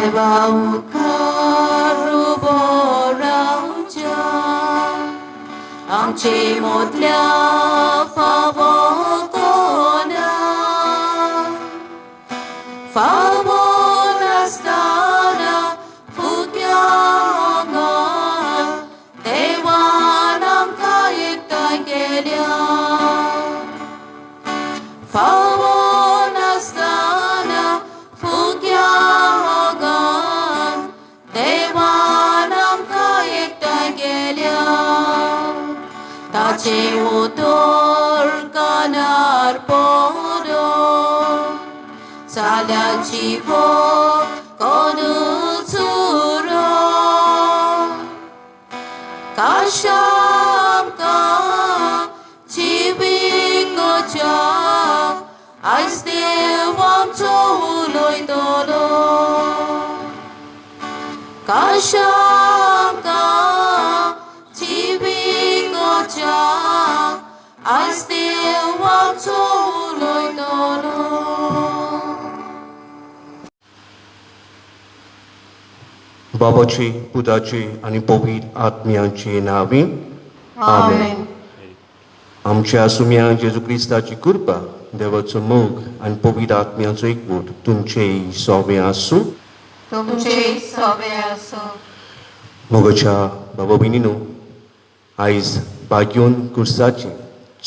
देवा मुखार उबो रावच्या आमचे मोदल्या फावो कोना फावो नासतना फुक्या मोगान देवान आमकां एकठांय केल्या फावो नासतना फुक्या मोगान देवान आमकां एकठांय केल्या ताचे उतर कानार पोरो चाल्याची भो कोणू चुरो काशा आमकां जिवीकोच्या आयज देव आमचो उलयतलो काशा आमकां जिवीकोच्या आयज देव आमचो उलयतलो. बाबाचे पुताचे आणि पवित्र आत्म्याचे नावे आमेन. आमच्या सुम्या जेजू क्रिस्ताची कृपा देवाचो मोग आणि पवित्र आत्म्याचो एकवट तुमचे सोबे आसूं. तुमचे सोबे आसूं. मोगाच्या बाबा भयणीनो, आयज भाग्योन कुर्साचे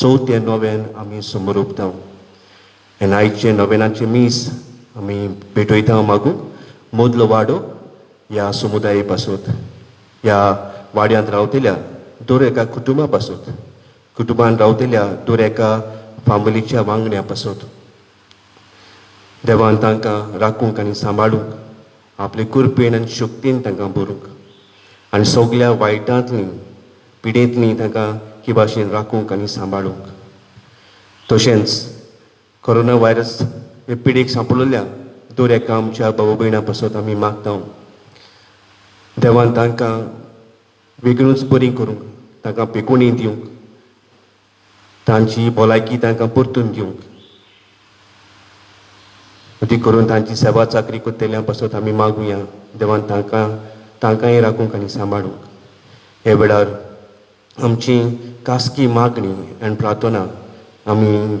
4थें नोवेन आमी समोर ओंपता आनी आयचे नोवेनाचे मीस आमी भेटयता मागूं मोदलो वाडो ह्या समुदाया पासून ह्या वाड्यांत रावतल्या दर एका कुटुंबा पासून कुटुंबान रावतल्या दर एका फामिलीच्या वांगड्या पासून देवान तांकां राखूंक आनी सांबाळूंक आपले कुरपेन आनी शक्तीन तांकां भरूंक आनी सगळ्या वायटांतली पिडेंतली तांकां हे भाशेन राखूंक आनी सांबाळूंक. तशेंच कोरोना व्हायरस हे पिडेक सांपळिल्ल्या दर एका आमच्या भाव भयणां पासून आमी मागता देवान तांकां वेगळूच बरी करूंक तांकां पेकोणी दिवंक तांची भलायकी तांकां परतून दिवंक अती करून तांची सेवा चाकरी करतल्या पासून आमी मागुया देवान तांकांय राखूंक आनी सांबाळूंक. हे वेळार आमची खासगी मागणी आनी प्रार्थना आमी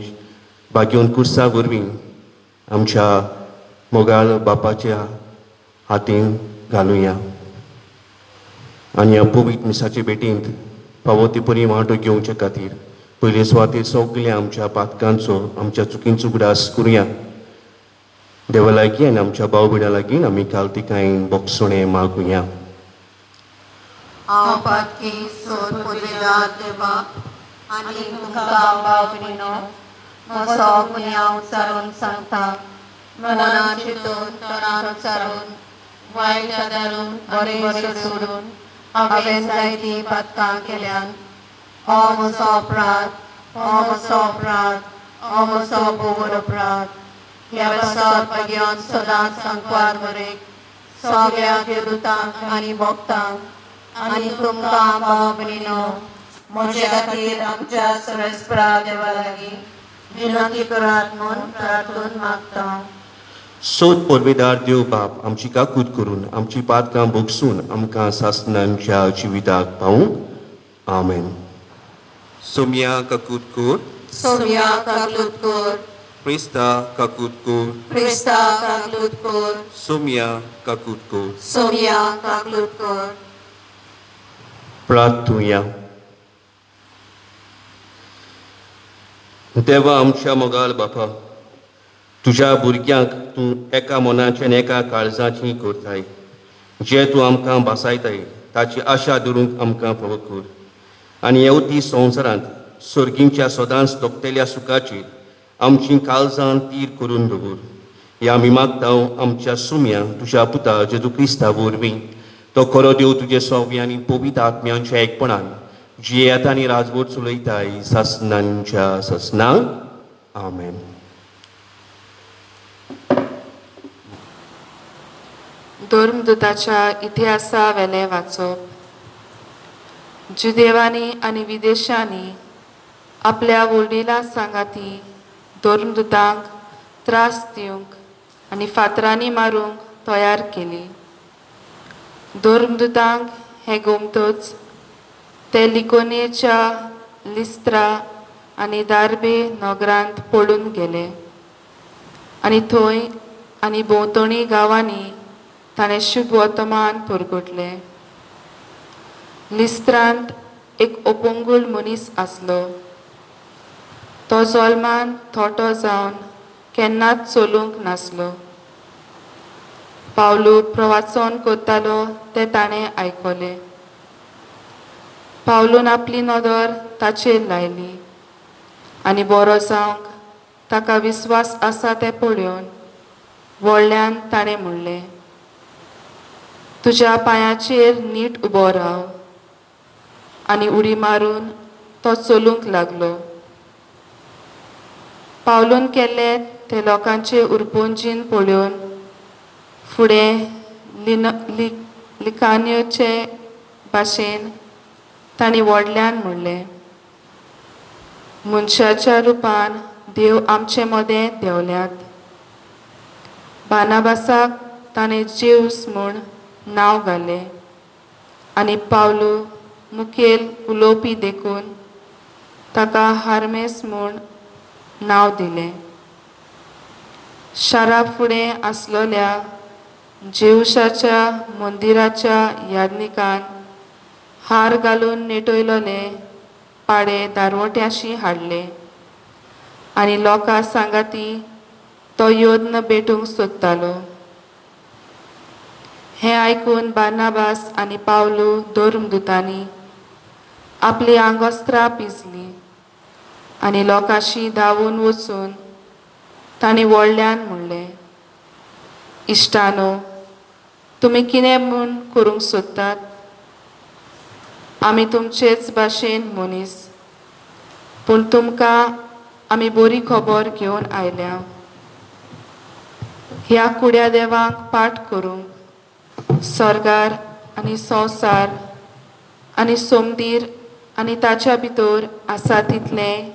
भाग्योन कुर्सा वरवीं आमच्या मोगाळ बापाच्या हातीन घालुया आनी ह्या पवित्र मिसाचे भेटेंत फावो ती बरी वांटो घेवचे खातीर पयले सुवातेर सगल्या आमच्या पातकांचो आमच्या चुकींचो उगडास करुया. देवा लागीं आनी आमच्या भाव भयणां लागीं आमी कालतिकायेन बोगसणे मागुया. हांव पातकी सोद पुजेदार देवा आनी तुमकां भाव भयणीनो म्हजो गुन्हे हांव उचारून सांगता. मनान चिंतून तोंडान उचारून वायट आदारून बरें सोडून हांवें जायतीं पातकां केल्यान हो म्हजो अपराध हो म्हजो बोवर अपराध. ह्या पासत घेवन सदांच सांकवार मरेक सगळ्या देवदूतांक आनी भक्तांक आनी तुमकां भाव भयणीनो म्हजे खातीर आमच्या सर्वेस्परा देवा लागीं विनंती करात म्हूण प्रार्थून मागता. सोद परवेदार देव बाप आमची काकूत करून आमची पातकां भोगसून आमकां सासणांच्या जिविताक पावूंक आमेन. सोम्या काकूत कोर सोम्या काकूत कोर क्रिस्ता काकूत कोर क्रिस्ता काकूत कोर सोम्या काकूत कोर सोम्या काकूत कोर. प्रार्थुया. देवा आमच्या मोगाल बापा, तुज्या भुरग्यांक तूं एका मनाचें आनी एका काळजाची करताय. जे तूं आमकां भासायताय ताची आशा धरूंक आमकां फावो कर आनी येवती संवसारांत सर्गींच्या सदांच तोखतेल्या सुखाचेर आमची काळजां तीर करून दवर. ह्या आमी मागता आमच्या सुम्या तुज्या पुता जेजू क्रिस्ता वरवीं. तो खरो देव तुजे सोवे आनी पवित्र आत्म्यांच्या एकपणान जियेत आनी राजवट चलयताय सासणांच्या सासणांक आमेन. धर्मदूताच्या इतिहासा वेले वाचप. जुदेवांनी आनी विदेशांनी आपल्या वडीला सांगाती धर्मदूतांक त्रास दिवंक आनी फातरांनी मारूंक तयार केली. धर्मदूतांक हे गोमतोच ते लिकोनेच्या लिस्त्रा आनी दार्बे नगरांत पळून गेले आनी थंय आनी भोंवतणी गांवांनी ताणें शुभ वर्तमान पुरगुटले. लिस्त्रांत एक अपंगूळ मनीस आसलो. तो जल्मान थोटो जावन केन्नाच चलूंक नासलो. पावलू प्रवाचन करतालो तें ताणें आयकलें. पावलून आपली नदर ताचेर लायली आनी बरो जावंक ताका विस्वास आसा तें पळोवन व्हडल्यान ताणें म्हणलें, तुज्या पांयाचेर नीट उबो राव. आनी उडी मारून तो चलूंक लागलो. पावलून केल्ले ते लोकांचे उरपोंजीन पळोवन फुडें लिकान्योचे भाशेन तांणी व्हडल्यान म्हणलें, मनशाच्या रुपान देव आमचे मदें देंवल्यात. बानाबासाक ताणें जेवस म्हूण नांव घालें आनी पावलू मुखेल उलोवपी देखून ताका हार्मेस म्हूण नांव दिलें. शारा फुडें आसलोल्या जेवशाच्या मंदिराच्या यादनिकान हार घालून नेटयलोले पाडे दारवट्याशी हाडले आनी लोकां सांगाती तो योद्न भेटूंक सोदतालो. हें आयकून बार्नाबास आनी पावलू धर्मदूतांनी आपली आंगोस्त्रां पिजलीं आनी लोकांशी धांवून वचून तांणी व्हडल्यान म्हणलें, इश्टानो, तुमी कितें म्हूण करूंक सोदतात? आमी तुमचेच भाशेन मनीस, पूण तुमकां आमी बरी खबर घेवन आयल्या. ह्या कुड्या देवाक पाठ करूंक सर्गार आनी संवसार आनी सोमदीर आनी ताच्या भितर आसा तितलें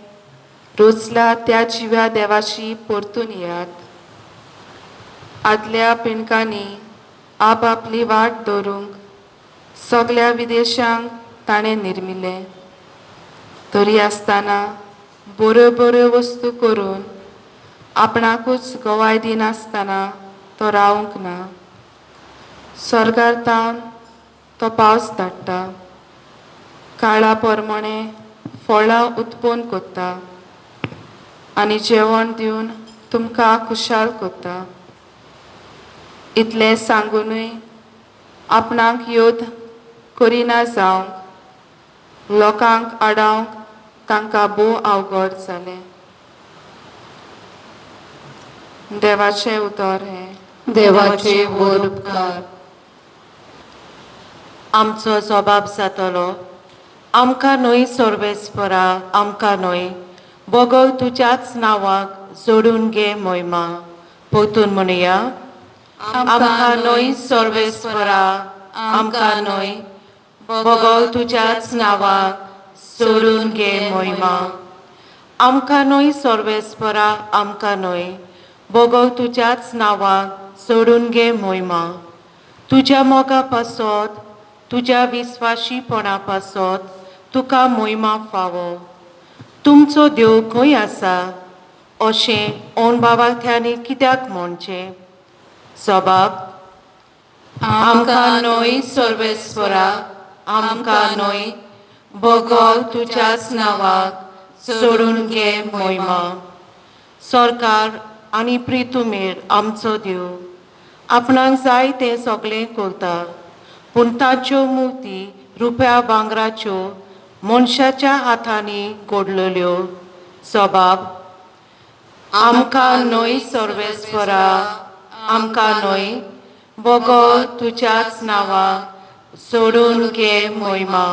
रोचला त्या जिव्या देवाशी परतून येयात. आदल्या पिणकांनी आपली वाट दवरूंक सगल्या विदेशांक ताणें निर्मिलें. तरी आसतना बऱ्यो बऱ्यो वस्तू करून आपणाकूच गवाय दिनासतना तो रावूंक ना. स्वर्गार तो पावस धाडटा, काळा परमणे फळां उत्पन्न करता आनी जेवण दिवन तुमकां खुशाल करता. इतलें सांगूनय आपणाक योद करिना जावंक लोकांक आडावंक तांकां भोव अवघड जालें. देवाचें उतर हें. देवाचे व्हड उपकार. आमचो जबाब जातलो, आमकां न्हय सर्वेस्परा, आमकां न्हय, भोगोव तुज्याच नांवाक जोडून घे मोहिमा. पोतून म्हणया, आमकां न्हय सर्वेस्परा, आमकां न्हय, भोगोव तुज्याच नांवाक जोडून घे मोहिमा. आमकां न्हय सर्वेस्परा, आमकां न्हय, भोगोव तुज्याच नांवाक जोडून घे मोहिमा. तुज्या मोगा पासत, तुज्या विस्वाशीपणा पासत तुका मोहिमा फावो. तुमचो देव खंय आसा अशें ओनभावार्थ्यांनी कित्याक म्हणचें? जबाब, आमकां न्हय सर्वेस्परा, आमकां न्हय, भोगोव तुज्याच नांवाक जोडून घे मोहिमा. सरकार आनी प्रितुमेर आमचो देव आपणाक जाय तें सगळें करता, पूण ताच्यो मुर्ती रुप्या भांगराच्यो मनशाच्या हातांनी घडलेल्यो. जबाब, आमकां न्हय सर्वेस्परा, आमकां न्हय, भोगोव तुज्याच नांवाक जोडून घे मोहिमा.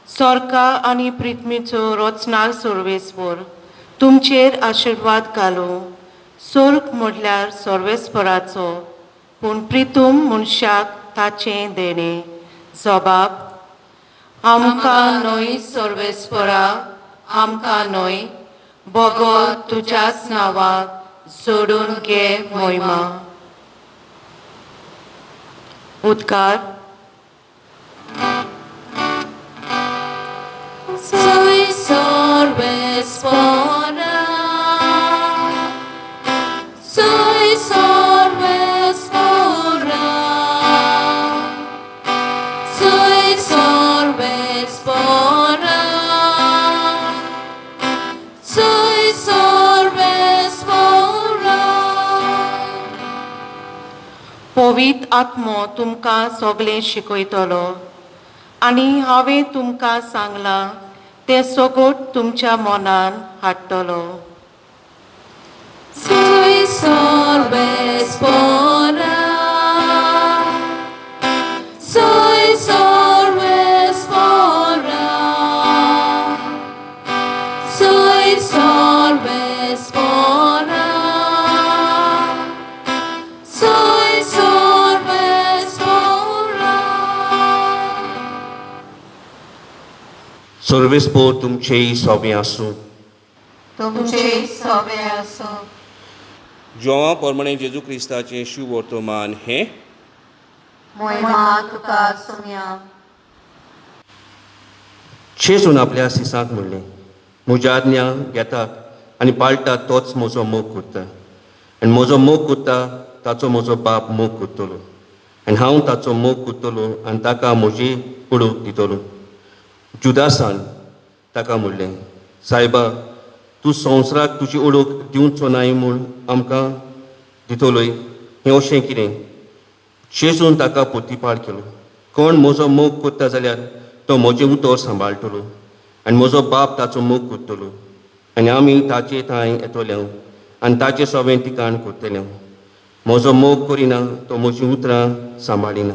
सरकार आनी प्रितमेचो रचणार सर्वेस्पर तुमचेर आशिर्वाद घालूं. स्वर्ग म्हटल्यार सर्वेस्पराचो, पूण प्रितूम मनशाक ताचें देणें. जबाब, आमकां न्हय सर्वेस्परा, आमकां न्हय, भोगोव तुज्याच नांवाक जोडून घे मोहिमा. उद्गार Soy sorbes fora. Soy sorbes fora. Soy sorbes fora. Soy sorbes fora. पवित्र आत्मो तुमकां सगळें शिकयतलो आनी हांवें तुमकां सांगलां तें सगोट तुमच्या मनान हाडटलो. Soy sorbes fora. Soy sorbes fora. Soy sorbes fora. Soy sorbes fora. सर्वेस्पोर तुमचेय सोबे आसूं. तुमचे सोबे असो. जेवा प्रमाणे जेजू क्रिस्ताचें शुभ वर्तमान हें मोहिमा तुका सुम्या. चेसून आपल्या सिसांक म्हणलें, म्हज्या आज्ञा घेतात आनी पाळटात तोच म्हजो मोग करता आनी म्हजो मोग करता ताचो म्हजो बाप मोग करतलो आनी हांव ताचो मोग करतलो आनी ताका म्हजी कुडूक दितलो. जुदासान ताका म्हणलें, सायबा तूं संवसाराक तुजी ओळख दिवचो नाय म्हूण आमकां दितलोय हें अशें कितें? चेसून ताका पोतीपाड केलो. कोण म्हजो मोग करता जाल्यार तो म्हजें उतर सांबाळटलो आनी म्हजो बाप ताचो मोग करतलो आनी आमी ताचे थंय येतले आनी ताचें सगळें ठिकाण करतले. म्हजो मोग करिना तो म्हजीं उतरां सांबाळिना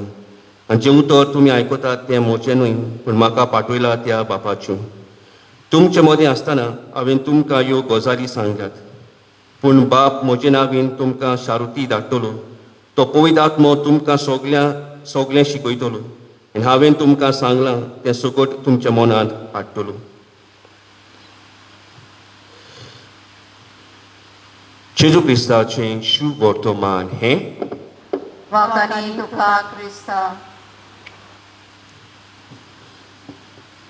आनी जें उतर तुमी आयकतात तें म्हजें न्हय पूण म्हाका पाठयला त्या बापाचें. तुमचे मदें आसतना हांवें तुमकां ह्यो गजाली सांगल्यात पूण बाप म्हजे नांवें तुमकां शारुती धाडटलो. तो पवित्र आत्मो तुमकां सगळें शिकयतलो आनी हांवें तुमकां सांगलां तें सगट तुमच्या मनांत हाडटलो. जेजू क्रिस्ताचें शुभ वर्तमान हें वखणी तुका क्रिस्ता.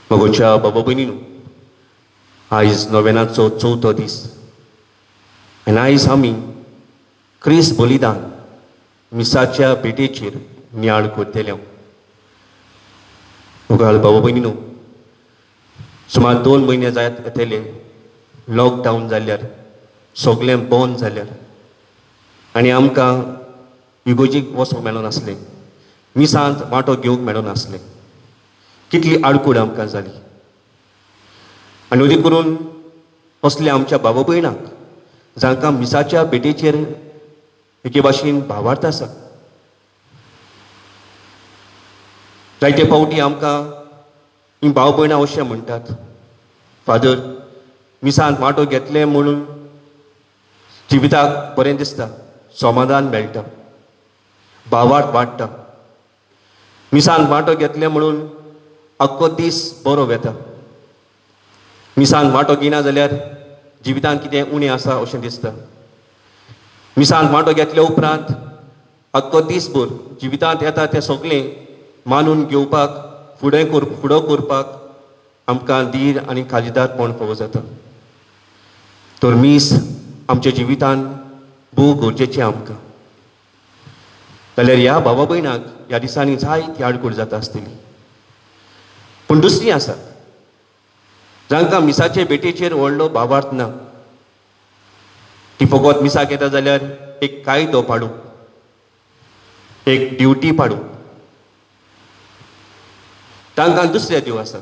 म्हज्या बाबा भयणीनो, आयज नोवेनाचो 4थो दीस आनी आयज आमी क्रिस्त बलिदान मिसाच्या भेटेचेर नियाळ करतले. मुगाल बाबा भयणीनो, सुमार 2 म्हयने जायत येतले लॉकडावन जाल्यार सगळें बंद जाल्यार आनी आमकां इगोर्जेक वचूंक मेळनासलें, मिसांत वांटो घेवंक मेळनासलें. कितली आडकूड आमकां जाली आनी अदी करून असले आमच्या बाबा भयणाक जांकां मिसाच्या भेटेचेर एके भाशेन भावार्थ आसा. जायते फावटी आमकां ही भाव भयणां अशें म्हणटात, फादर मिसांत वांटो घेतलें म्हणून जिविताक बरें दिसता, समाधान मेळटा, भावार्थ वाडटा. मिसांत वांटो घेतलें म्हणून आख्खो दीस बरो वेता. मिसांत वांटो घेयना जाल्यार जिवितांत कितें उणें आसा अशें दिसता. मिसांत वांटो घेतल्या उपरांत आख्खो दीसभर जिवितांत येता तें सगळें मानून घेवपाक फुडो करपाक आमकां धीर आनी काळजीदारपण फावो जाता. तर मीस आमच्या जिवितांत भोव गरजेचें आमकां. जाल्यार ह्या भावा भयणाक ह्या दिसांनी जायती आडखळ जाता आसतली. पूण दुसरीं आसात जांकां मिसाचे भेटेचेर व्हडलो भावार्थ ना. ती फकत मिसाक येता जाल्यार एक कायदो पाडूंक, एक ड्युटी पाडूंक. तांकां दुसरे देव आसात.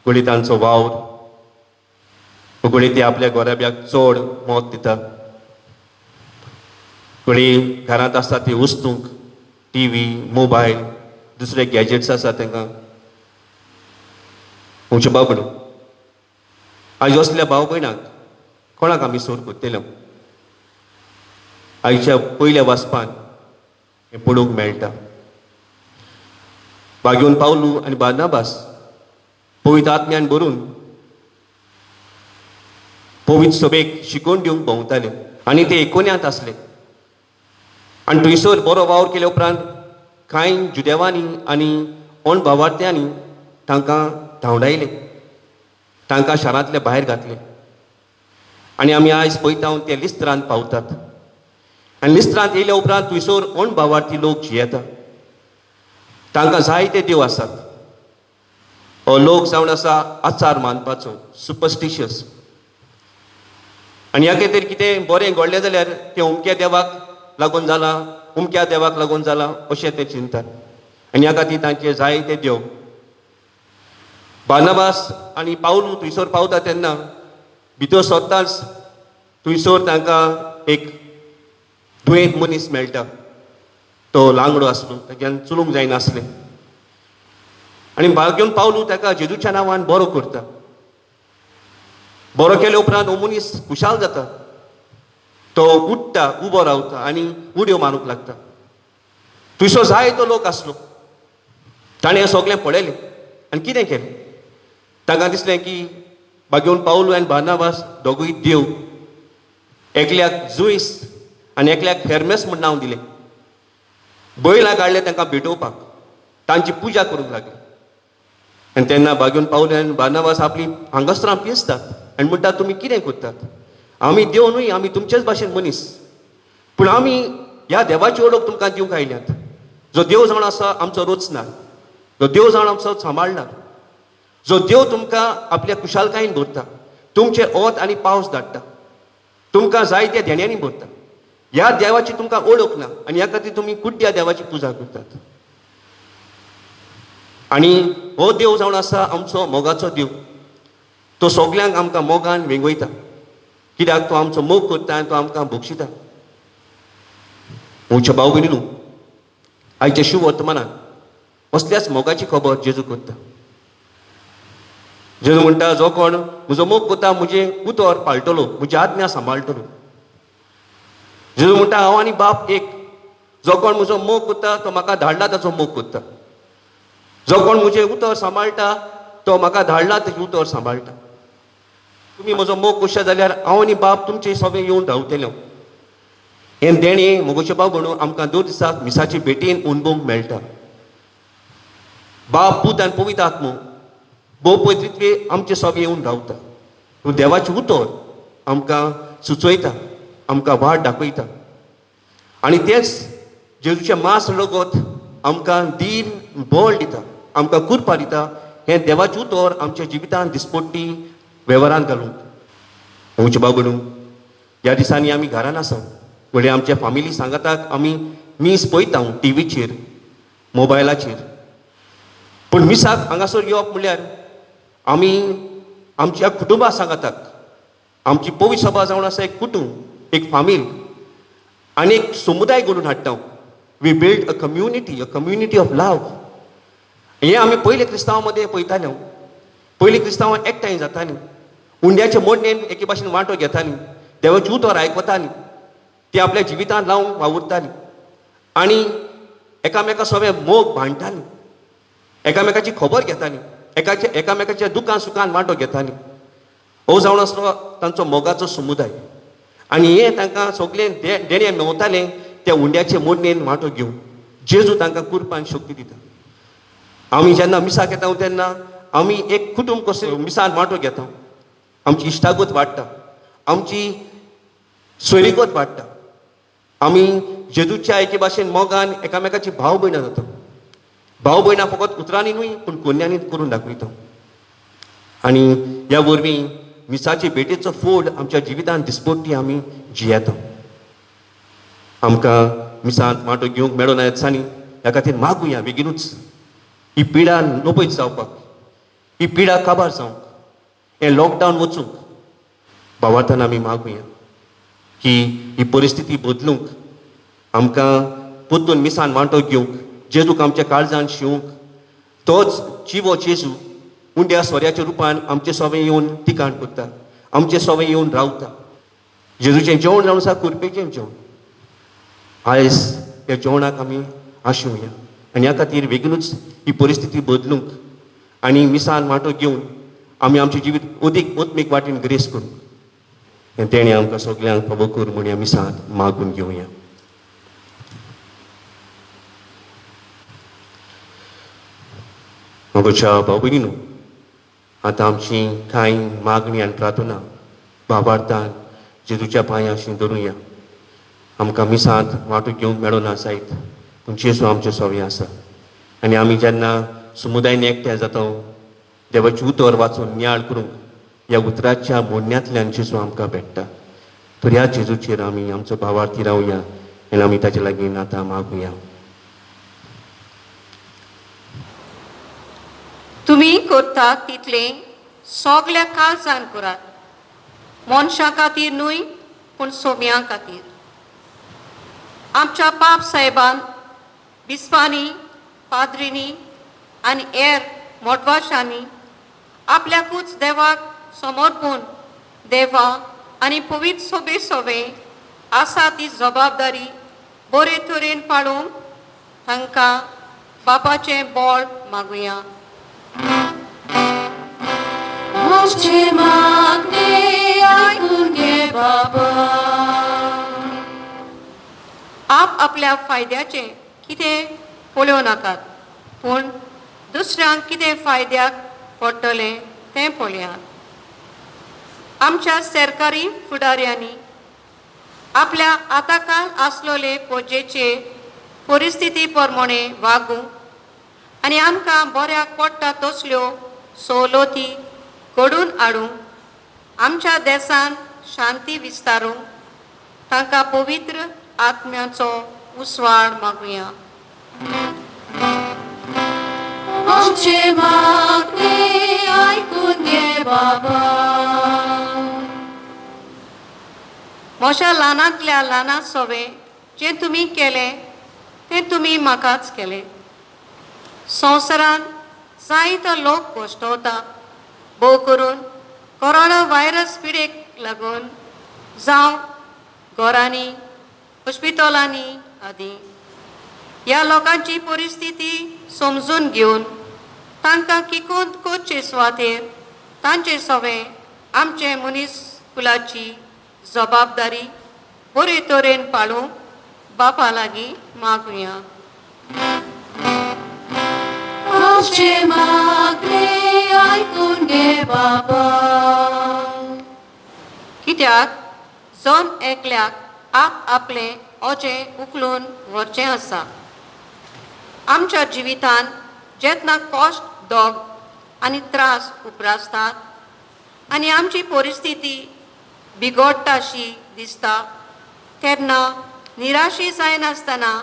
कोणी तांचो वावर, कोणी ते आपल्या गोराब्याक चड मोत दिता, कोणी घरांत आसता ती वस्तूंक टीव्ही, मोबायल, दुसरे गॅजेट्स आसा तांकां. म्हज्या बाबडो, आयज असल्या भाव भयणाक कोणाक आमी सोर करतले? आयच्या पयल्या वाचपान हें पळोवंक मेळटा. बागेवन पावलू आनी बार्नाबास पवित्र आत्म्यान भरून पवित्र सभेक शिकोवन दिवंक भोंवताले आनी ते एकोण्यांत आसले. आनी थंयसर बरो वावर केल्या उपरांत कांय जुदेवांनी आनी ओण भावार्थ्यांनी तांकां धांवडायले, तांकां शारांतले भायर घातले. आनी आमी आयज पळयता ते लिस्त्रांत पावतात. आनी लिस्त्रांत येयल्या उपरांत थंयसर ओण भावार्थी लोक जियेता. तांकां जायते देव आसात. हो लोक जावन आसा आचार मानपाचो, सुपरस्टिशियस. आनी ह्या खातीर कितें बरें घडलें जाल्यार तें उमक्या देवाक लागून जालां, उमक्या देवाक लागून जालां अशें ते चिंतात. आनी ह्या खातीर तांचे जायते देव. बार्नबास आनी पावलू थंयसर पावता तेन्ना भितर सोदताच थंयसर तांकां एक दुयेंत मनीस मेळटा. तो लांगडो आसलो, ताच्यान चलूंक जायनासलें. आनी घेवन पावलू ताका जेजूच्या नांवान बरो करता. बरो केल्या उपरांत हो मनीस खुशाल जाता. तो उठ्ठा, उबो रावता आनी उडयो मारूंक लागता. थंयसर जायतो लोक आसलो. ताणें हें सगळें पळयलें आनी कितें केलें? तांकां दिसलें की घेवन पावलू आनी बार्नबास दोगूय देव. एकल्याक जुईस आनी एकल्याक हेर्मेस म्हूण नांव दिलें. बैलाक हाडले तांकां भेटोवपाक, तांची पुजा करूंक लागले. आनी तेन्ना घेवन पावले आनी बार्नबास आपली हांगासरां पिसतात आनी म्हणटा तुमी कितें करतात? आमी देव न्हय, आमी तुमचेच भाशेन मनीस. पूण आमी ह्या देवाची ओळख तुमकां दिवंक आयल्यात. जो देव जावन आसा आमचो रोचणार, जो देव जावन आमचो सांबाळणार, जो देव तुमकां आपल्या कुशालकायेन भरता, तुमचेर ओत आनी पावस धाडटा, तुमकां जायत्या देण्यांनी भरता. ह्या देवाची तुमकां ओळख ना आनी ह्या खातीर तुमी कुड्ड्या देवाची पुजा करतात. आनी हो देव जावन आसा आमचो मोगाचो देव. तो सगल्यांक आमकां मोगान वेंगयता, कित्याक तो आमचो मोग करता आनी तो आमकां भोगशिता. म्हज्या भाव भयणीनो, आयच्या शुभ वर्तमानांत असल्याच मोगाची खबर जेजू करता. जेजू म्हणटा जो कोण म्हजो मोग करता, म्हजें उतर पाळटलो, म्हजी आज्ञा सांबाळटलो. जेजू म्हणटा हांव आनी बाप एक. जो कोण म्हजो मोग करता तो म्हाका धाडला ताचो मोग करता. जो कोण म्हजें उतर सांबाळटा तो म्हाका धाडला तेजें उतर सांबाळटा. तुमी म्हजो मोग करशे जाल्यार हांव आनी बाप तुमचे सगळे येवन रावतलो. हें देणें मोगोचे भाव म्हणून आमकां दर दिसाक मिसाचे भेटेन अणभवूंक मेळटा. बाप, पूत आनी पवित्र आत्मो भोव पवित्रित्वे आमचे सगळे येवन रावता. पूण देवाचें उतर आमकां सुचयता, आमकां वाट दाखयता. आनी तेंच जेजूचें मांस रगत आमकां दीन बळ दिता, आमकां कृपा दिता. हें देवाचें उतर आमच्या जिवितांत दिसपट्टी वेव्हारांत घालूंक. म्हजे भाव भयणू, ह्या दिसांनी आमी घरान आसा, फुडें आमच्या फामिली सांगाताक आमी मीस पळयता टीव्हीचेर, मोबायलाचेर. पूण मिसाक हांगासर येवप म्हणल्यार आमी आमच्या कुटुंबा सांगाताक, आमची पवित्र सभा जावन आसा एक कुटुंब, एक फामील आनी एक समुदाय घडोवन हाडटा. We build a community of love. हें आमी पयले क्रिस्तांवा मदें पळयताले. पयलीं क्रिस्तांवां एकठांय जातालीं, उंड्याचे मोडणेन एके भाशेन वांटो घेतालीं, देवाचें उतर आयकतालीं, ती आपल्या जिवितांत लावन वावुरतालीं आनी एकामेका सगळे मोग भांडटालीं, एकामेकाची खबर घेतालीं, एकामेकाच्या दुखान सुखान वांटो घेतालीं. हो जावन आसलो तांचो मोगाचो समुदाय. आनी हें तांकां सगळें देणें मेवतालें त्या उंड्याचे मोडणेन वांटो घेवन. जेजू तांकां कृपा आनी शक्ती दिता. आमी जेन्ना मिसाक येता तेन्ना आमी एक कुटुंब कसो मिसान वांटो घेता. आमची इश्टागत वाडटा, आमची सोयरीगत वाडटा. आमी जेजूच्या एके भाशेन मोगान एकामेकाची भाव भयणां जाता. भाव भयणां फकत उतरांनी न्हय पूण कोन्यांनी करून दाखयता. आनी ह्या वरवीं मिसाचे भेटेचो फोड आमच्या जिवितांत दिसपट्टी आमी जियेता. आमकां मिसांत वांटो घेवंक मेळो ना दिसांनी, ह्या खातीर मागुया बेगीनूच ही पिडा नपयत जावपाक, ही पिडा काबार जावंक, हें लॉकडावन वचूंक. भावार्थान आमी मागुया की ही परिस्थिती बदलूंक, आमकां परतून मिसान वांटो घेवंक, जेजूक आमच्या काळजान शिवूंक. तोच जिवो जेजू उंड्या सोऱ्याच्या रुपान आमचे सगळें येवन ठिकाण करता, आमचे सगळें येवन रावता. जेजूचें जेवण जावन आसा कुरपेचें जेवण. आयज त्या जेवणाक आमी आशुया आनी ह्या खातीर बेगीनूच ही परिस्थिती बदलूंक आनी मिसान वांटो घेवन आमी आमचें जिवीत अदीक ओत्मीक वाटेन ग्रेस करूंक. हें तेणें आमकां सगल्यांक फावो कर म्हूण ह्या मिसान मागून घेवया. मागोच्या बाबुलीनो आतां आमची कांय मागणी आनी प्रार्थना बाबार्थान जेजूच्या पांयाशी धरुया. आमकां मिसांत वांटो घेवंक मेळो ना जायत पूण जेजू आमचे सोवे आसा आनी आमी जेन्ना समुदायान एकठांय जाता देवाची उतर वाचून नियाळ करूंक ह्या उतराच्या मोडण्यांतल्यान जेजू आमकां भेटता. तर ह्या जेजूचेर आमी आमचो भावार्थी रावया आनी आमी ताचे लागीं आतां मागुया. तुम्ही करता तितले सगल्या काळजान करात, मनशां खातीर न्हय पूण सोम्यां खातीर. आमच्या पाप साहेबान बिस्पांनी पाद्रींनी आनी हेर मोटवाशांनी आपल्याकूच देवाक समर्पून देवा आनी पवित्र सोबे सोबे आसा ती जबाबदारी बरे तरेन पाळूंक तांकां बापाचें बळ मागुया. आमची मागणी ऐकून घे बाबा. आप आपल्या फायद्याचें कितें पळोवं नाकात पूण दुसऱ्यांक कितें फायद्याक पडटलें तें पळयात. आमच्या सरकारी फुडाऱ्यांनी आपल्या आताकाल आसलोले पोजेचे परिस्थिती प्रमाणे वागूंक आनी आमकां बऱ्याक पडटा तसल्यो सवलती घडून हाडूंक आमच्या देशांत शांती विस्तारूंक तांकां पवित्र आत्म्याचो उस्वाड मागुया. आमची मागणी ऐकून घे बाबा. म्हज्या ल्हानांतल्या ल्हाना सोवे जें तुमी केलें तें तुमी म्हाकाच केलें. संवसारांत जायतो लोक कोश्टवता, भोव करून कोरोना व्हायरस पिडेक लागून जावं घरांनी हॉस्पिटलांनी आदी. ह्या लोकांची परिस्थिती समजून घेवन तांकां किकोंत कोचे सुवातेर तांचे सोवे आमचे मनीसकुलाची जबाबदारी बरे तरेन पाळूंक बापा लागीं मागुया. आमची मागणी ऐकून घे बाबा. कित्याक जन एकल्याक आप आपले ओजें उखलून व्हरचें आसा. आमच्या जिवितांत जेन्ना कश्ट दोग आनी त्रास उप्रासतात आनी आमची परिस्थिती बिगडटाशी दिसता तेन्ना निराशी जायनासतना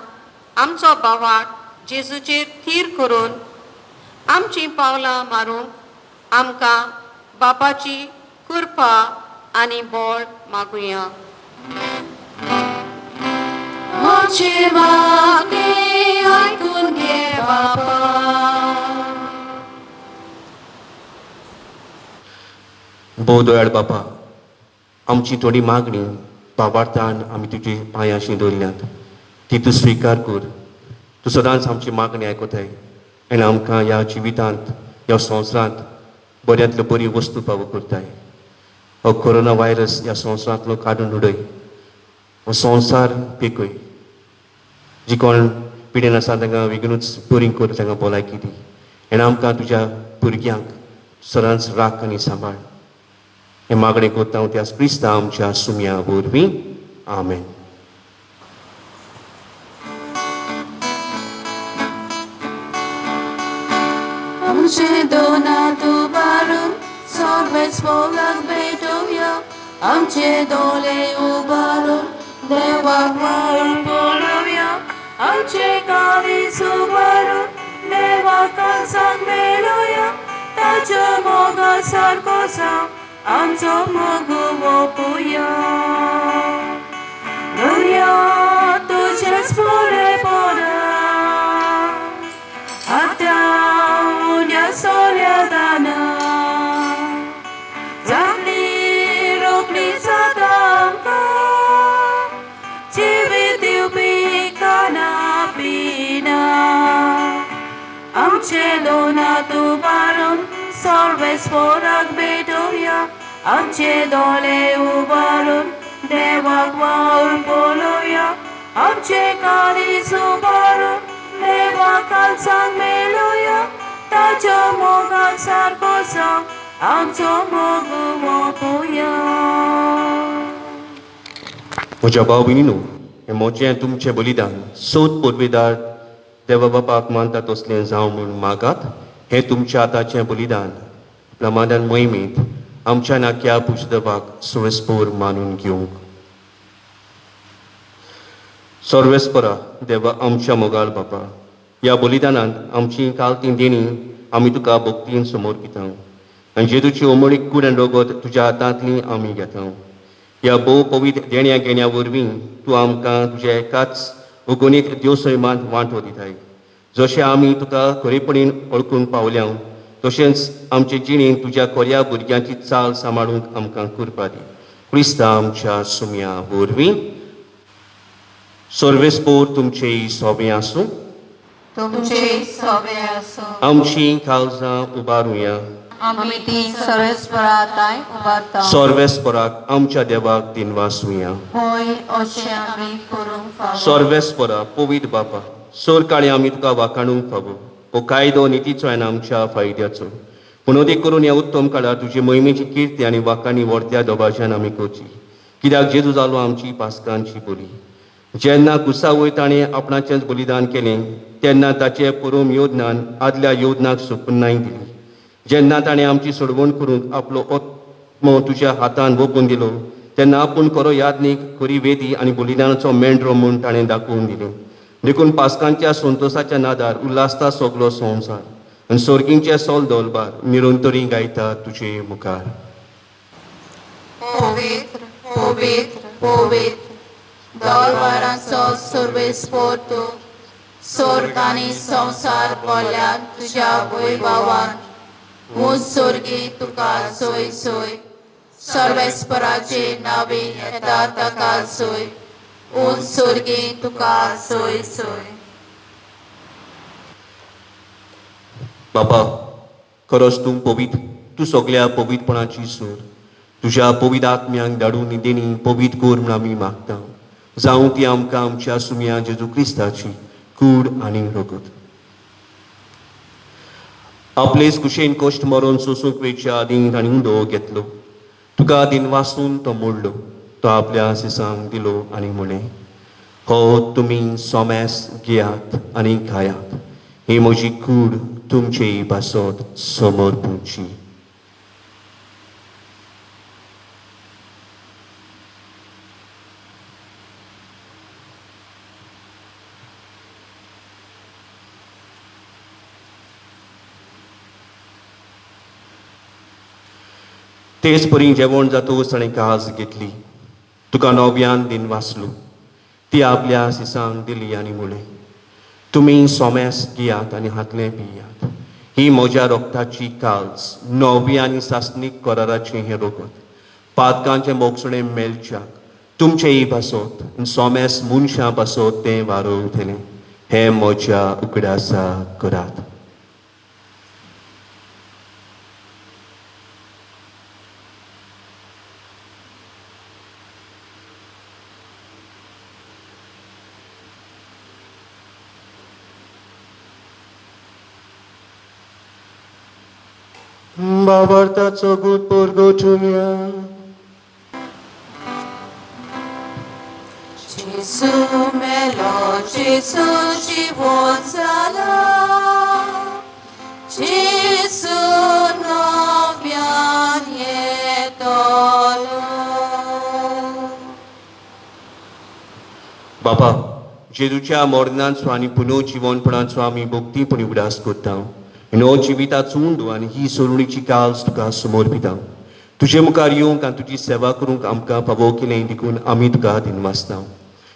आमचो भावार्थ जेजूचेर थीर करून आमचीं पावलां मारूंक आमकां बापाची कृपा आनी बळ मागुया. आमची मागणी ऐकून घे बाबा. भोव दयाळ बापा, आमची थोडी मागणी भावार्थान आमी तुजे पांयाशी दवरल्यात ती तूं स्विकार कर. तूं सदांच आमची मागणी आयकताय आनी आमकां ह्या जिवितांत ह्या संवसारांत बऱ्यांतल्यो बरी वस्तू फावो करताय. हो कोरोना व्हायरस ह्या संवसारांतलो काडून उडय. हो संवसार पिकय. जी कोण पिडेन आसा तांकां बेगीनूच बरी कर, तांकां भलायकी दी आनी आमकां तुज्या भुरग्यांक सदांच राख आनी सांबाळ. हे मागणी कोत्ता हांव त्या क्रिस्ता आमच्या सुम्या वरवीं. आमेन. आमचे दोनात उबारून सगळेच पोलाक भेटूया. आमचे दोळे उबारून देवाक मारून बोलूया. आमचे काळीज उबारून देवाक काळजाक मेळुया. ताच्या मोगा सारको जावं आमचो मोगू ओपुया. दुनिया तुजेच बरे पडा आतां उद्या सोल्या दाना जातली रोखडी जाता आमकां जिवीत दिवपी खाना पिना. आमचे दोनात उबारून सर्वेस पोराक भेटूया. आमचे दोळे उबारून देवाक वावून बोलूया. आमचे काळीज उबारून देवाक काळजाक मेळुया. ताच्या मोगात सारकोसो आमचो मोग हो पळोवया. म्हज्या भाव भयणीनो, हें मोचें तुमचें बलिदान सोद पुर्विदार देवा बापाक मानता तसलें जावं म्हूण मागात. हें तुमच्या आतांचें बलिदान आपल्या मादान मोहिमेंत आमच्या नाक्या पुजदेवाक सुवेस्पोर मानून घेवंक. सर्वेस्परा देवा आमच्या मोगाळ बापा, ह्या बलिदानांत आमची कालती देणी आमी तुका भक्तीन समर्पिता आनी जेजूची ओमळीक कूड आनी रगत तुज्या हातांतली आमी घेता. ह्या भोव पवित्र देण्या घेण्या वरवीं तूं आमकां तुज्या एकाच अगणीत देवसैमांत वांटो दिताय. जशें आमी तुका खरेपणीन वळखून पावल्या तशेंच आमचे जिणेंत तुज्या खोऱ्या भुरग्यांची चाल सांबाळूंक आमकां करपा दी. क्रिस्ता आमच्या सुम्या वरवीं. सर्वेस्पोर तुमचे सोबें आसूं. तुमचे सोबे आसूं. आमची काळजां उबारुया. आमी ती सर्वेस्पराताय उबारता. सर्वेस्पराक आमच्या देवाक दिनवासुया. होय अशें आमी करूंक फावो. सर्वेस्परा पवित्र बापा, सर काळी आमी तुका वाखाणूंक फावो. हो कायदो नितीचो आनी आमच्या फायद्याचो. पूण अदीक करून ह्या उत्तम काळार तुजे मोहिमेची किर्ती आनी वाखाणी व्हरत्या दोबाज्यान आमी करची. कित्याक जेजू जालो आमची पासकांची बली. जेन्ना कुसावय ताणें आपणाचेंच बलिदान केलें तेन्ना ताचे परम योजनान आदल्या योजनाक सोपुनाय दिली. जेन्ना ताणें आमची सोडवण करूंक आपलो आत्मो तुज्या हातान ओपून दिलो तेन्ना आपूण खरो यादनीक खरी वेदी आनी बलिदानाचो मेंढरो म्हूण ताणें दाखोवन दिलें. देखून पासकांच्या संतोशाच्या नादार उल्हासता सगलो संवसार आनी सर्गींचे सोल दोलबार निरंतरी गायता तुजे मुखार. पवित्र पवित्र पवित्र दोलबारांचो सर्वेस्पोर तूं. स्वर्ग आनी संवसार बोल्ल्यान तुज्या वैभवान. मूज सर्गी तुका सोय सोय. सर्वेस्पराचे नावे येता ताका सोय. ऊन सर्गी तुका सोय सोय. बापा, खरोच तूं पवित्र. तूं सगल्या पवित्रपणाची सूर. तुज्या पवित्र आत्म्यांक धाडून देणी पवित्र कर म्हूण आमी मागता. जावं ती आमकां आमच्या सुम्या जेजू क्रिस्ताची कूड आनी रगत. आपलेच कुशेन कश्ट मरून सोसूंक वेळच्या आदीं ताणें उंडो घेतलो. तुका दिनवासून तो मोडलो. तो आपल्या सिसांक दिलो आनी म्हणें, हो तुमी सोमेस घेयात आनी खायात. ही म्हजी कूड तुमचे पासत समर्पूची. तेच परी जेवण जातोच ताणें काज घेतली. तुका नव्यान दिन वाचलो. ती आपल्या सिसांक दिली आनी म्हळें, तुमी सोमेस घेयात आनी हातलें पियात. ही म्हज्या रोगताची काळज, नवी आनी सासणीक कराराचें हें रगत. पातकांचें मोगसणें मेलच्याक तुमचेय पासत आनी सोमेस मनशां पासत तें वारयतलें. हें म्हज्या उगडासा करात. Babartaco gut porgočunia. Jesu melo, Jesu život zala. Jesu novian je dolu. बापा, जेजूच्या मरणाचो आनी पुनर्जीवनपणाचो आमी भक्तीपणी उगडास करता. नो जिविताचो उंडो आनी ही सोडणीची काळज तुका समर्पिता. तुजे मुखार येवंक आनी तुजी सेवा करूंक आमकां फावो केलें देखून आमी तुका दिनवासता.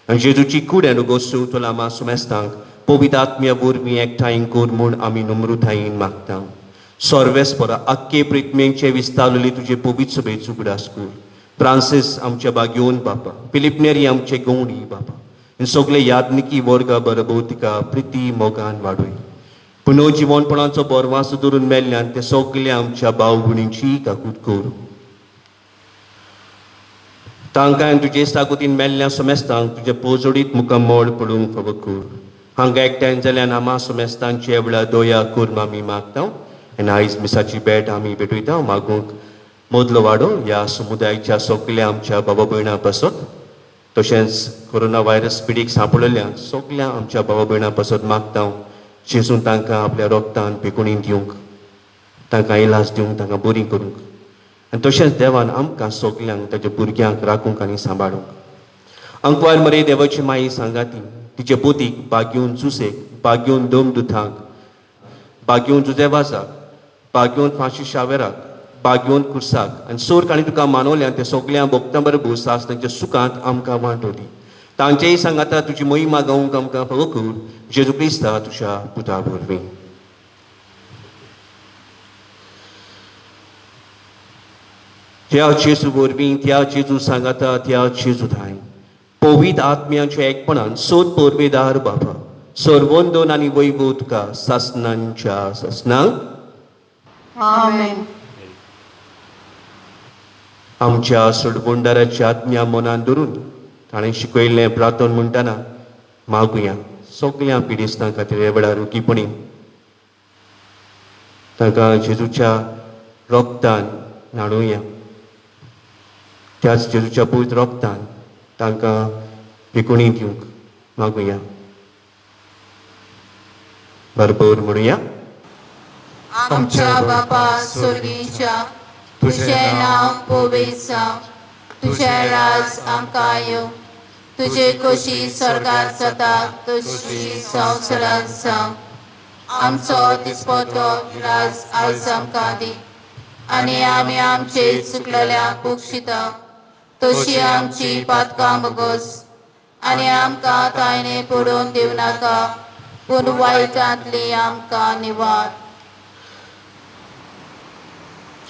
आनी जेजूची कुड्यान गोसू तोलामा सुमेस्तांक पवित्र आत्म्या वरवीं एकठांय कर म्हूण आमी नम्रतायेन मागता. सर्वेस्परा आख्खे प्रित्मेंचे विस्तारलेले तुजे पवित्र सभेचो उगडास कर. फ्रांसीस आमच्या बागयोन बापा, फिलिप नेरी आमचे गवंडी बापा आनी सगळे यादनिकी वर्गा बरोबर तिका प्रिती मोगान वाडय. पुनर्जीवनपणाचो बोरवास धरून मेल्ल्यान ते सगळे आमच्या भाव भयणींची काकूट कर. तांकां तुजे सागुतीन मेल्ल्या समेस्तांक तुजे पोजडीत मुखार मोड पडूंक फावो कर. हांगा एकठांय जाल्यार आमा सुमेस्तांचे वेळा दोया करून आमी मागता आनी आयज मिसाची भेट आमी भेटयता मागूंक मोदलो वाडो ह्या समुदायाच्या सगळ्या आमच्या बाबा भयणां पासत तशेंच कोरोना व्हायरस पिडीक सांपडलेल्या सगळ्या आमच्या बाबा भयणां पासत मागता जेजून तांकां आपल्या रोगतान पिकोणी दिवंक तांकां इलाज दिवंक तांकां बरी करूंक आनी तशेंच देवान आमकां सगल्यांक ताच्या भुरग्यांक राखूंक आनी सांबाळूंक अंकवार मरे देवाची माई सांगाती तिचे पोतीक बाग्योन चुसेक बाग्योन दोमदुथांक बाग्योन जुजेवाजाक बाग्योन फाशी शावेराक बाग्योन कुर्साक आनी सोर काणी तुका मानवल्यान ते सगळ्या भक्तां बरोबर सासणाच्या सुखांत आमकां वांटो दी तांचेय सांगाता तुजी मोहिमा गावूंक आमकां फावो कर जेजू क्रिस्ता तुज्या पुता वरवीं त्या जेजू वरवीं त्या जेजू सांगाता त्या जेजू थाय पवित्र आत्म्याच्या एकपणान सोद पोरवेदार बाबा सर्वोंदोन आनी वैभव तुका सासनांच्या सासनांक आमेन. आमच्या सोडबोंडाराची आत्म्या मनान धरून ताणें शिकयल्लें प्रार्थन म्हणटाना मागुया सगळ्या पिडिस्तां खातीर हे वेळार ओकीपणी तांकां जेजूच्या रोगतान न्हाणुया त्याच जेजूच्या पवित्र रोगतान तांकां पिकोणी दिवंक मागुया भरपूर म्हणुया आमच्या बापा स्वर्गीच्या तुझें नांव पवित्र जावं तुझें राज आमकां येवं तुजे कशी स्वर्गांत जाता तशी संवसारांत जावं आमचो दिसपतो राज आयज आमकां दी आनी आमी आमचे चुकलेल्यांक बक्षिता तशी आमची पातकां बगोस आनी आमकां तायने पडोवन दिवं नाका पूण वायटांतली आमकां निवाड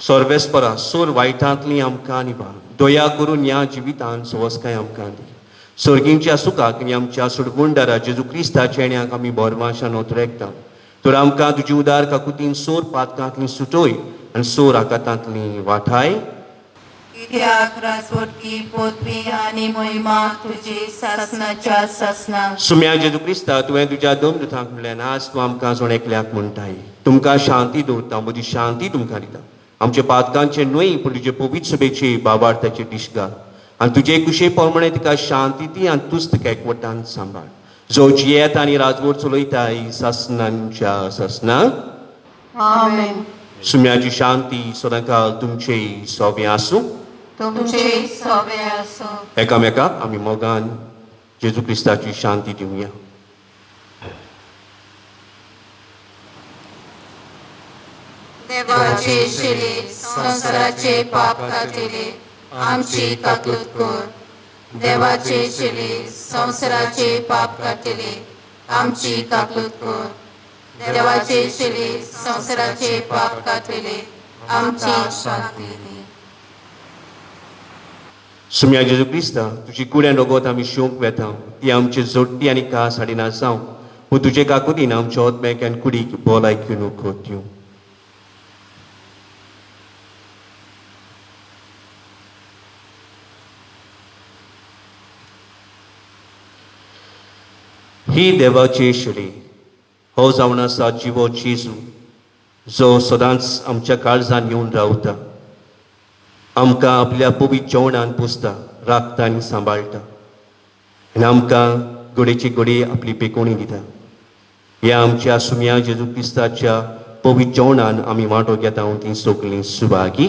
सर्वेस्परा सोर वायटांतली आमकां निवाड दया करून ह्या जिवितांत सोवस्काय आमकां दी सर्गींच्या सुखाक आनी आमच्या सुडबुंडारा जेजू क्रिस्ताच्या येण्याक आमी बोरमाशान ओतरेकता तर आमकां तुजी उदार काकुतीन सोर पातकांतली सुटोय आनी सोर आकातांतली वाठाय कित्याक राजवटकी पदवी आनी महिमा तुजी सासनाच्या सासनाक सुम्या जेजू क्रिस्ता तुवें तुज्या दोमदुतांक म्हणल्यान आज तूं आमकां सोण एकल्याक म्हणटाय तुमकां शांती दवरता म्हजी शांती तुमकां दिता आमच्या पातकांचे न्हय पूण तुजे पवित्र सभेचे बाबार्थाचे दिश घाल आनी तुजे कुशे प्रमाणे तिका शांती दी आनी तूंच तिका एकवटान सांबाळ जो जियेत आनी राजवट चलयताय सासनांच्या सासनाक आमेन. सुम्याची शांती सदांकाळ तुमचे सोबे आसूं तुमचे सोबे आसूं. एकामेकाक आमी मोगान जेजू क्रिस्ताची शांती दिवया देवाचे शिले संसाराचे पाप काटिले आमची काकूत कर देवाचे शिले संसाराचे पाप काटिले आमची काकूत कर देवाचे शिले संसाराचे पाप काटिले आमची शांती दी सुम्या जेजू क्रिस्ता तुजी कुड्यान रगत आमी शिवंक वेता ती आमची जोडटी आनी कास हाडिना जावं पूण तुजे काकुतीन आमच्या ओतम्याक आनी कुडीक भलायकी नको दिवं ही देवाची शिडी हो जावन आसा जिवो जेजू जो सदांच आमच्या काळजान येवन रावता आमकां आपल्या पवित्र जेवणान पुसता राखता आनी सांबाळटा आनी आमकां घडयेची घडी आपली पेकोणी दिता ह्या आमच्या सुम्या जेजू क्रिस्ताच्या पवित्र जेवणान आमी वांटो घेता ती सगळीं सुभागी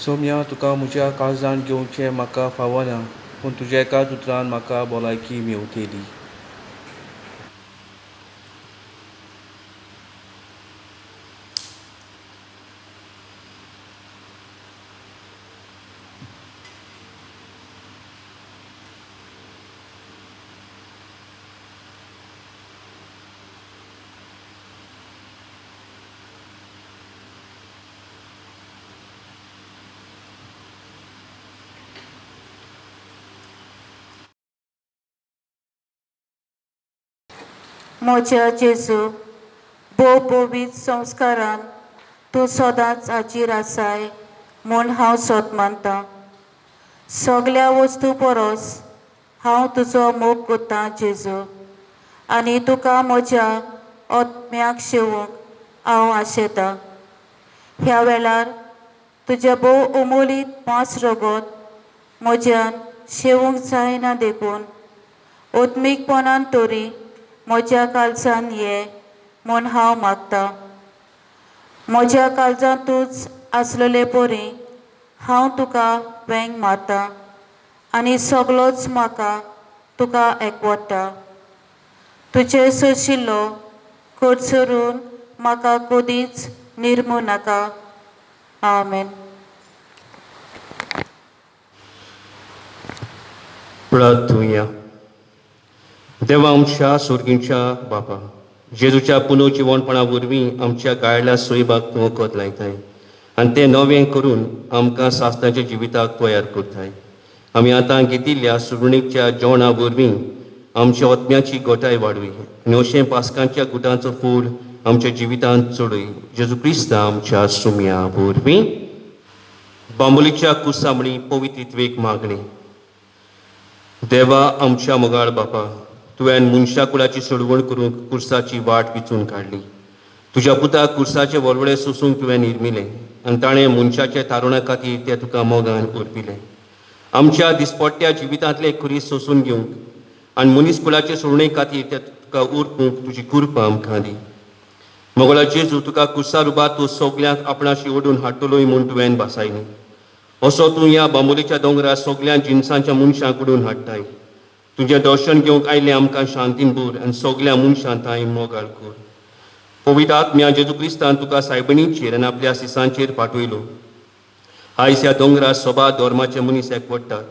सोम्या तुका म्हज्या काळजान घेवचें म्हाका फावना पूण तुज्या एकाच उतरान म्हाका भलायकी मेवतली म्हज्या जेजू भोव पवित्र संस्कारान तूं सदांच हाजीर आसाय म्हूण हांव सोत मानतां सगळ्या वस्तू परस हांव तुजो मोग कोत्तां जेजू आनी तुका म्हज्या ओतम्याक शेवूंक हांव आशेतां. ह्या वेळार तुज्या भोव उमोलीत पांच रगत म्हज्यान शेवूंक जायना देखून ओतमीकपणान तरी म्हज्या काळजान ये म्हूण हांव मागतां. म्हज्या काळजान तूंच आसलेले परी हांव तुका वेंग मारतां आनी सगळोच म्हाका तुका एकवटा. तुजे सोशिल्लो खर्च करून म्हाका कधीच निर्मू नाका. आमेन. प्रार्थुया. देवा आमच्या सुर्गींच्या बापा, जेजूच्या पुनर्जीवनपणा वरवीं आमच्या गायल्या सोयबाक तूं वखद लायताय आनी तें नवें करून आमकां सासणाच्या जिविताक तयार करताय. आमी आतां घेतिल्ल्या सुरवणीच्या जेवणा वरवीं आमच्या ओतम्याची गोटाय वाडवी आनी अशें पास्कांच्या गुटांचो फूल आमच्या जिवितांत चडय. जेजू क्रिस्ता आमच्या सुम्या वरवीं. बांबोलीच्या कुसामणी पवित्रित्वेक मागणी. देवा आमच्या मोगाळ बापा, तुवें मनशा कुळाची सोडवण करून कुर्साची वाट विचून काडली. तुज्या पुताक कुर्साचे वळवळे सोसूंक तुवें निर्मिलें आनी ताणें मनशाच्या तारुणा खातीर तें तुका मोगान अर्पिलें. आमच्या दिसपट्ट्या जिवितांतले खुरीस सोसून घेवंक आनी मनीस कुळाचे सोडणे खातीर तें तुका उरपूंक तुजी कृपा आमकां दी. मोगळा जेजू, तुका कुर्सा रुबार तूं सगल्यांक आपणाशी ओडून हाडटलोय म्हूण तुवें भासायली. असो तूं ह्या बांबोलीच्या दोंगरार सगळ्या जिन्सांच्या मनशांक ओडून हाडटाय. तुजें दर्शन घेवंक आयले आमकां शांतीन भर आनी सगळ्या मनशांक तांय मोगाळ कर. पवित्र आत्म्या जेजू क्रिस्तान तुका सायबणीचेर आनी आपल्या सिसांचेर पाठयलो. आयज ह्या दोंगरार सभा धर्माचे मनीस एकवटात.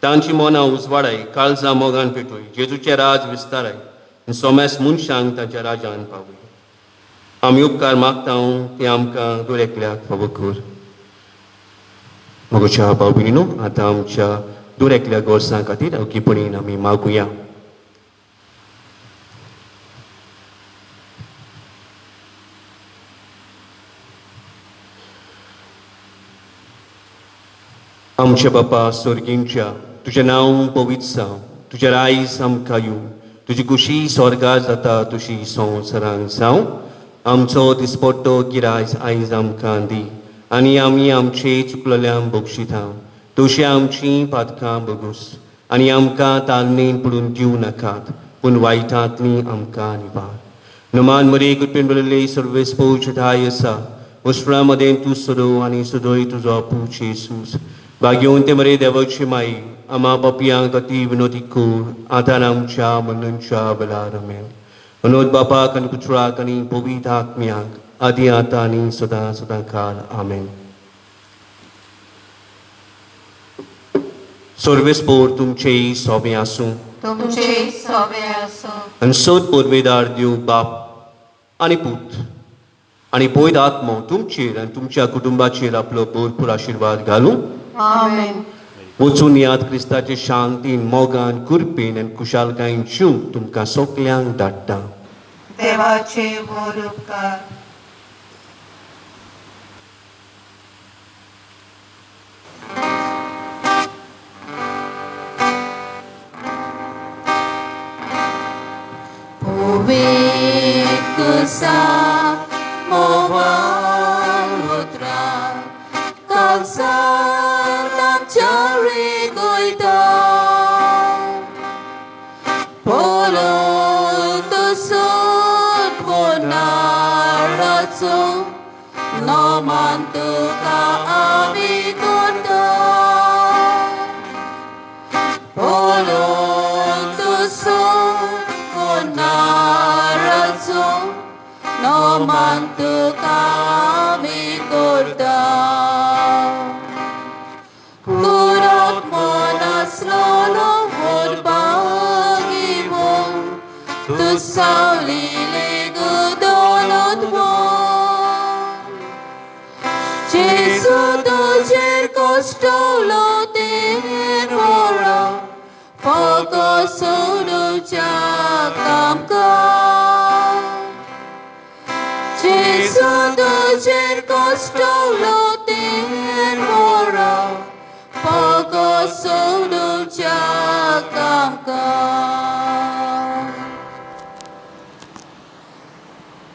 तांची मनां उजवाडाय, काळजां मोगान पेटोय. जेजूचें राज विस्ताराय आनी सोमेस मनशांक तांच्या राजान पावय. आमी उपकार मागता ते आमकां दर एकल्याक फावो कर. मोगोच्या भाव भयणीनो, आतां आमच्या दर एकल्या गोरसां खातीर अवकीपणीन आमी मागुया. आमच्या बापा स्वर्गींच्या, तुजें नांव पवित्र जावं, तुजें रायज आमकां येवं, तुजी कुशी स्वर्गार जाता तशी संवसारांत जावं. आमचो दिसपट्टो गिरायज आयज आमकां दी आनी आमी आमचे चुकलेल्यांक बक्षिता तशी आमची पातकां बगूस आनी आमकां तालमेन पडून दिवं नाकात, पूण वायटांतली आमकां निवार. नमान मरे कृपेन बरयल्ले सर्वेस पौच धाय आसा, वस्त्रां मदें तूं सदो आनी सदोय तुजो आपूच येसूस. भाग्यवन ते मरे देवाची माई, आमा पापयांक अती विनोदी कोर, आतां आमच्या मनच्या वेळार आमेन. अनोद बापाक आनी पुत्राक आनी पवित्र आत्म्याक आदी आतां आनी सदां सदां काळ आमेन. सर्वेस्पोर तुमचे सोबे आसूं. तुमचे सोबे आसूं. आनी सोद परवेदार देव बाप आनी पूत आनी पवित्र आत्मो तुमचेर आनी तुमच्या कुटुंबाचेर आपलो भरपूर आशिर्वाद घालूं. आमेन. वचून याद क्रिस्ताचे शांतीन मोगान कुरपेन आनी कुशालकायेन जीवंक तुमकां सगल्यांक धाडटा. देवाचे बोर उपकार. Come,